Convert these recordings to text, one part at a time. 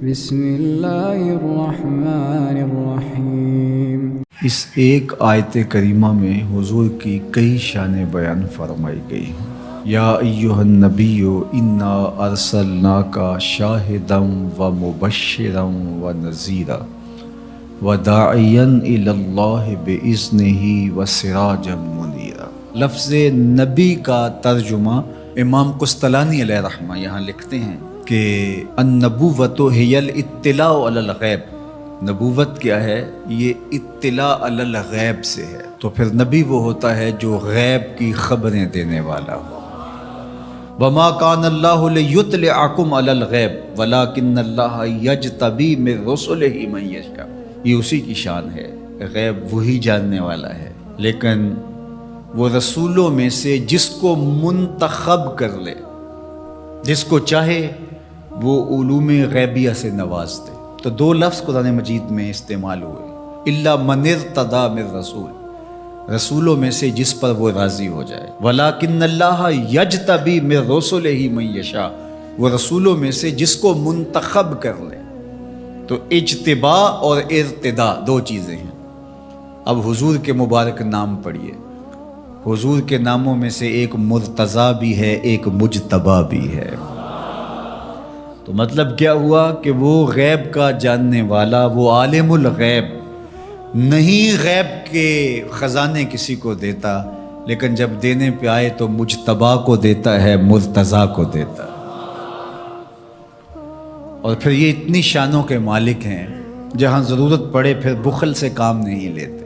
بسم اللہ الرحمن الرحیم۔ اس ایک آیت کریمہ میں حضور کی کئی شانیں بیان فرمائی گئی ہیں۔ یا ایہا النبی انا ارسلناک شاہدا و مبشرا و نذیرا وداعیا الی اللہ باذنہ و سراجا منیرا۔ لفظ نبی کا ترجمہ امام قسطلانی علیہ رحمہ یہاں لکھتے ہیں کہ النبوۃ ہی الاطلاع علی الغیب۔ نبوت کیا ہے؟ یہ اطلاع علی الغیب سے ہے۔ تو پھر نبی وہ ہوتا ہے جو غیب کی خبریں دینے والا ہو۔ وما کان اللہ لیطلعکم علی الغیب ولکن اللہ یجتبی من رسلہ من یشاء۔ یہ اسی کی شان ہے، غیب وہی جاننے والا ہے، لیکن وہ رسولوں میں سے جس کو منتخب کر لے، جس کو چاہے وہ علوم غیبیہ سے نواز دے۔ تو دو لفظ قرآن مجید میں استعمال ہوئے، الا من ارتضی من رسول، رسولوں میں سے جس پر وہ راضی ہو جائے، ولیکن اللہ یجتبی من رسلہ من یشاء، وہ رسولوں میں سے جس کو منتخب کر لے۔ تو اجتباء اور ارتداء دو چیزیں ہیں۔ اب حضور کے مبارک نام پڑھیے، حضور کے ناموں میں سے ایک مرتضیٰ بھی ہے، ایک مجتبیٰ بھی ہے۔ تو مطلب کیا ہوا کہ وہ غیب کا جاننے والا، وہ عالم الغیب نہیں، غیب کے خزانے کسی کو دیتا، لیکن جب دینے پہ آئے تو مجتبیٰ کو دیتا ہے، مرتضیٰ کو دیتا ہے۔ اور پھر یہ اتنی شانوں کے مالک ہیں، جہاں ضرورت پڑے پھر بخل سے کام نہیں لیتے۔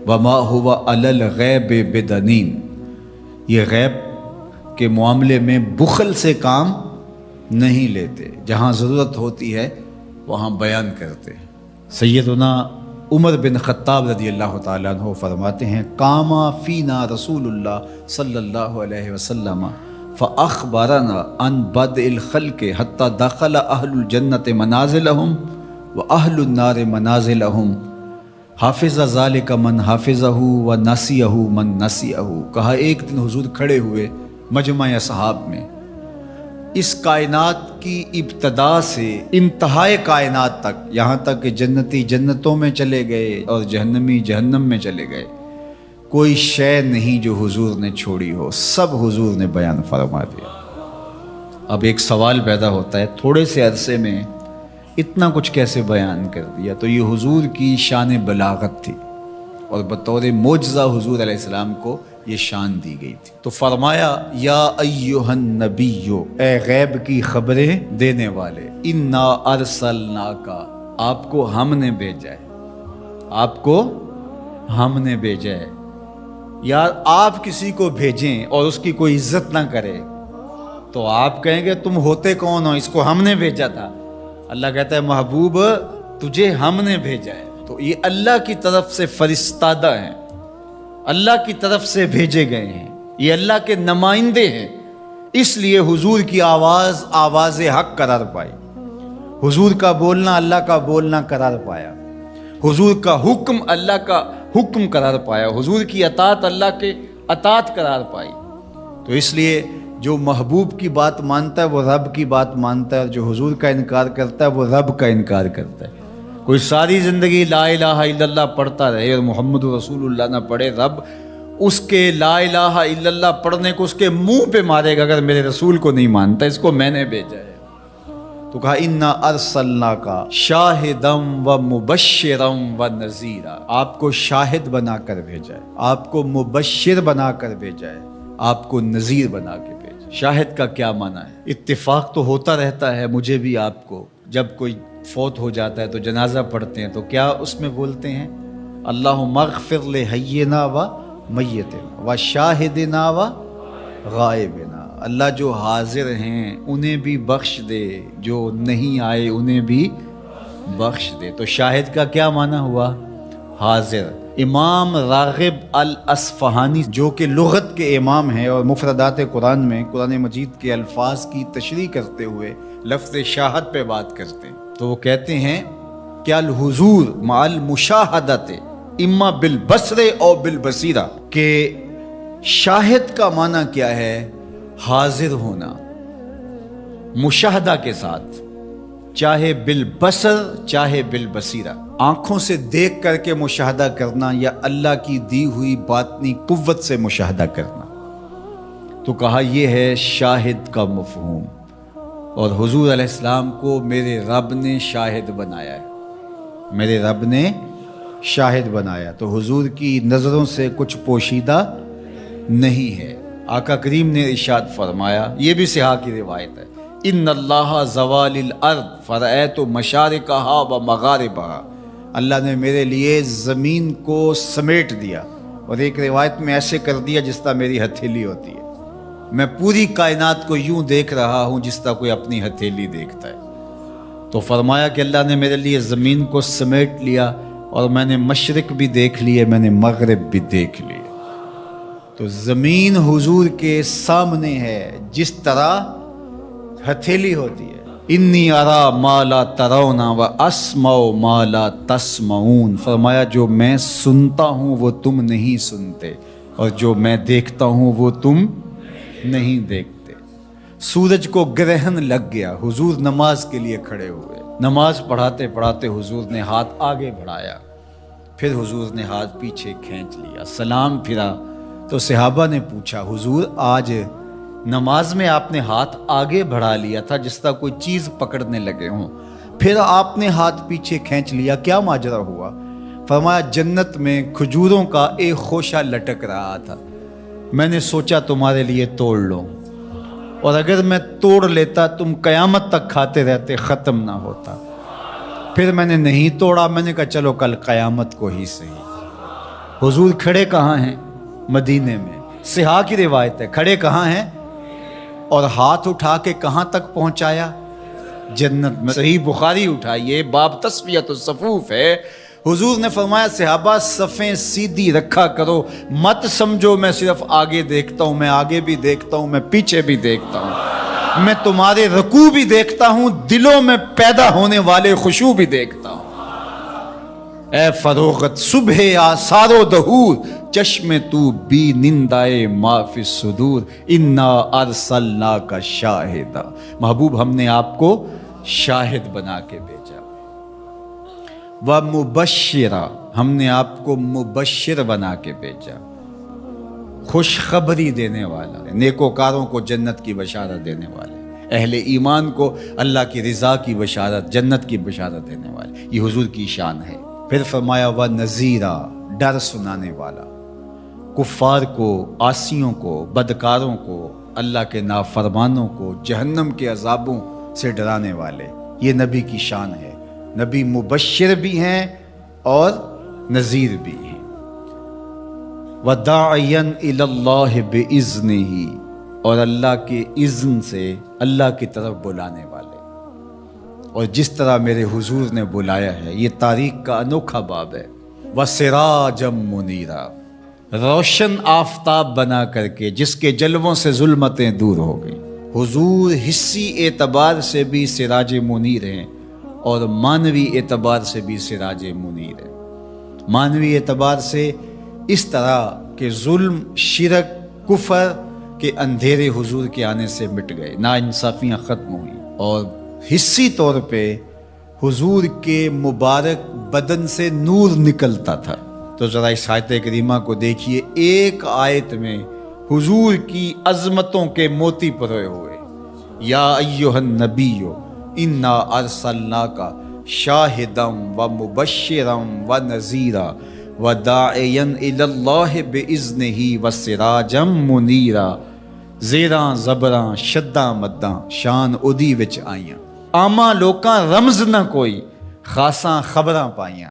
وما هو علی الغیب بدنین، یہ غیب کے معاملے میں بخل سے کام نہیں لیتے، جہاں ضرورت ہوتی ہے وہاں بیان کرتے ہیں۔ سیدنا عمر بن خطاب رضی اللہ تعالیٰ عنہ فرماتے ہیں، قاما فینا رسول اللہ صلی اللہ علیہ وسلم فاخبرنا عن بدء الخلق حتی دخل اہل الجنت منازلہم و اہل النار منازلہم، حافظ ذالک من حافظہ و نسیہ من نسیہ۔ کہا ایک دن حضور کھڑے ہوئے مجمع اصحاب میں، اس کائنات کی ابتدا سے انتہائے کائنات تک، یہاں تک کہ جنتی جنتوں میں چلے گئے اور جہنمی جہنم میں چلے گئے، کوئی شے نہیں جو حضور نے چھوڑی ہو، سب حضور نے بیان فرما دیا۔ اب ایک سوال پیدا ہوتا ہے، تھوڑے سے عرصے میں اتنا کچھ کیسے بیان کر دیا؟ تو یہ حضور کی شان بلاغت تھی، اور بطور معجزہ حضور علیہ السلام کو یہ شان دی گئی تھی۔ تو فرمایا یا ایہا النبی، اے غیب کی خبریں دینے والے، انا ارسلناک، آپ کو ہم نے بھیجا ہے، آپ کو ہم نے بھیجا ہے۔ یار آپ کسی کو بھیجیں اور اس کی کوئی عزت نہ کرے تو آپ کہیں گے تم ہوتے کون ہو، اس کو ہم نے بھیجا تھا۔ اللہ کہتا ہے محبوب تجھے ہم نے بھیجا ہے۔ تو یہ اللہ کی طرف سے فرستادہ ہیں، اللہ کی طرف سے بھیجے گئے ہیں، یہ اللہ کے نمائندے ہیں، اس لیے حضور کی آواز آواز حق قرار پائی، حضور کا بولنا اللہ کا بولنا قرار پایا، حضور کا حکم اللہ کا حکم قرار پایا، حضور کی اطاعت اللہ کے اطاعت قرار پائی۔ تو اس لیے جو محبوب کی بات مانتا ہے وہ رب کی بات مانتا ہے، اور جو حضور کا انکار کرتا ہے وہ رب کا انکار کرتا ہے۔ کوئی ساری زندگی لا الہ الا اللہ پڑھتا رہے اور محمد رسول اللہ نہ پڑھے، رب اس کے لا الہ الا اللہ پڑھنے کو اس کے منہ پہ مارے گا اگر میرے رسول کو نہیں مانتا، اس کو میں نے بھیجا ہے۔ تو کہا انا ارسلناک شاہدا و مبشرا و نذیرا، آپ کو شاہد بنا کر بھیجا ہے، آپ کو مبشر بنا کر بھیجا ہے، آپ کو نذیر بنا کے بھیجا۔ شاہد کا کیا معنی ہے؟ اتفاق تو ہوتا رہتا ہے مجھے بھی آپ کو، جب کوئی فوت ہو جاتا ہے تو جنازہ پڑھتے ہیں تو کیا اس میں بولتے ہیں اللہم اغفر لحینا و میتنا و شاہدنا و غائبنا، اللہ جو حاضر ہیں انہیں بھی بخش دے، جو نہیں آئے انہیں بھی بخش دے۔ تو شاہد کا کیا معنی ہوا؟ حاضر۔ امام راغب الاصفہانی جو کہ لغت کے امام ہیں اور مفردات قرآن میں قرآن مجید کے الفاظ کی تشریح کرتے ہوئے لفظ شاہد پہ بات کرتے ہیں، تو وہ کہتے ہیں کہ الحضور مع المشاہدت اما بالبصر او بالبصیرہ، کہ شاہد کا معنی کیا ہے؟ حاضر ہونا مشاہدہ کے ساتھ، چاہے بالبصر چاہے بالبصیرہ، آنکھوں سے دیکھ کر کے مشاہدہ کرنا یا اللہ کی دی ہوئی باطنی قوت سے مشاہدہ کرنا، تو کہا یہ ہے شاہد کا مفہوم۔ اور حضور علیہ السلام کو میرے رب نے شاہد بنایا ہے، میرے رب نے شاہد بنایا، تو حضور کی نظروں سے کچھ پوشیدہ نہیں ہے۔ آقا کریم نے ارشاد فرمایا، یہ بھی صحاح کی روایت ہے، ان اللہ زوال الارض فرأیت مشارقہا و مغاربہا، اللہ نے میرے لیے زمین کو سمیٹ دیا، اور ایک روایت میں ایسے کر دیا جس طرح میری ہتھیلی ہوتی ہے، میں پوری کائنات کو یوں دیکھ رہا ہوں جس طرح کوئی اپنی ہتھیلی دیکھتا ہے۔ تو فرمایا کہ اللہ نے میرے لیے زمین کو سمیٹ لیا، اور میں نے مشرق بھی دیکھ لیے، میں نے مغرب بھی دیکھ لیے۔ تو زمین حضور کے سامنے ہے جس طرح ہتھیلی ہوتی ہے۔ انی ارا ما لا ترون و اسمع ما لا تسمعون، فرمایا جو میں سنتا ہوں وہ تم نہیں سنتے، اور جو میں دیکھتا ہوں وہ تم نہیں دیکھتے۔ سورج کو گرہن لگ گیا، حضور نماز کے لیے کھڑے ہوئے، نماز پڑھاتے پڑھاتے حضور نے ہاتھ آگے بڑھایا، پھر حضور نے ہاتھ پیچھے کھینچ لیا، سلام پھرا تو صحابہ نے پوچھا حضور آج نماز میں آپ نے ہاتھ آگے بڑھا لیا تھا جس طرح کوئی چیز پکڑنے لگے ہوں، پھر آپ نے ہاتھ پیچھے کھینچ لیا، کیا ماجرا ہوا؟ فرمایا جنت میں کھجوروں کا ایک خوشہ لٹک رہا تھا، میں نے سوچا تمہارے لیے توڑ لوں، اور اگر میں توڑ لیتا تم قیامت تک کھاتے رہتے، ختم نہ ہوتا۔ پھر میں نے نہیں توڑا، میں نے کہا چلو کل قیامت کو ہی صحیح۔ حضور کھڑے کہاں ہیں؟ مدینے میں، صحاح کی روایت ہے، کھڑے کہاں ہیں؟ اور ہاتھ اٹھا کے کہاں تک پہنچایا؟ جنت میں۔ صحیح بخاری اٹھائیے، باب تصفیۃ الصفوف ہے، حضور نے فرمایا صحابہ صفیں سیدھی رکھا کرو، مت سمجھو میں صرف آگے دیکھتا ہوں، میں آگے بھی دیکھتا ہوں، میں پیچھے بھی دیکھتا ہوں، میں تمہارے رکوع بھی دیکھتا ہوں، دلوں میں پیدا ہونے والے خشوع بھی دیکھتا ہوں۔ اے فروغت صبح آثار و دہور، چشم تو بی نندائے ما فی الصدور، انا ارسلناک شاہدا، محبوب ہم نے آپ کو شاہد بنا کے بھیجا، ومبشرا، ہم نے آپ کو مبشر بنا کے بھیجا، خوشخبری دینے والا، نیکوکاروں کو جنت کی بشارت دینے والے، اہل ایمان کو اللہ کی رضا کی بشارت، جنت کی بشارت دینے والے، یہ حضور کی شان ہے۔ پھر فرمایا وَنَذِيرًا، ڈر سنانے والا، کفار کو، عاصیوں کو، بدکاروں کو، اللہ کے نافرمانوں کو جہنم کے عذابوں سے ڈرانے والے، یہ نبی کی شان ہے۔ نبی مبشر بھی ہیں اور نذیر بھی ہیں۔ وَدَاعِيًا إِلَى اللَّهِ بِإِذْنِهِ، اور اللہ کے اذن سے اللہ کی طرف بلانے والے، اور جس طرح میرے حضور نے بلایا ہے، یہ تاریخ کا انوکھا باب ہے۔ وَسِرَاجًا مُنِيرًا، روشن آفتاب بنا کر کے جس کے جلووں سے ظلمتیں دور ہو گئیں۔ حضور حصی اعتبار سے بھی سراج منیر ہیں، اور معنوی اعتبار سے بھی سراج منیر ہیں۔ معنوی اعتبار سے اس طرح کہ ظلم، شرک، کفر کے اندھیرے حضور کے آنے سے مٹ گئے، ناانصافیاں ختم ہوئیں، اور حصی طور پہ حضور کے مبارک بدن سے نور نکلتا تھا۔ تو ذرا اس آیت کریمہ کو دیکھیے، ایک آیت میں حضور کی عظمتوں کے موتی پروئے ہوئے۔ یا ایھا النبی انا ارسلناک شاہدا ومبشرا ونذیرا وداعیا الی اللہ باذنہ وسراجا منیرا، زیراں زبراں شداں مداں شان اودی وچ آئیاں، عاماں لوکاں رمز نہ کوئی، خاصاں خبراں پائیاں۔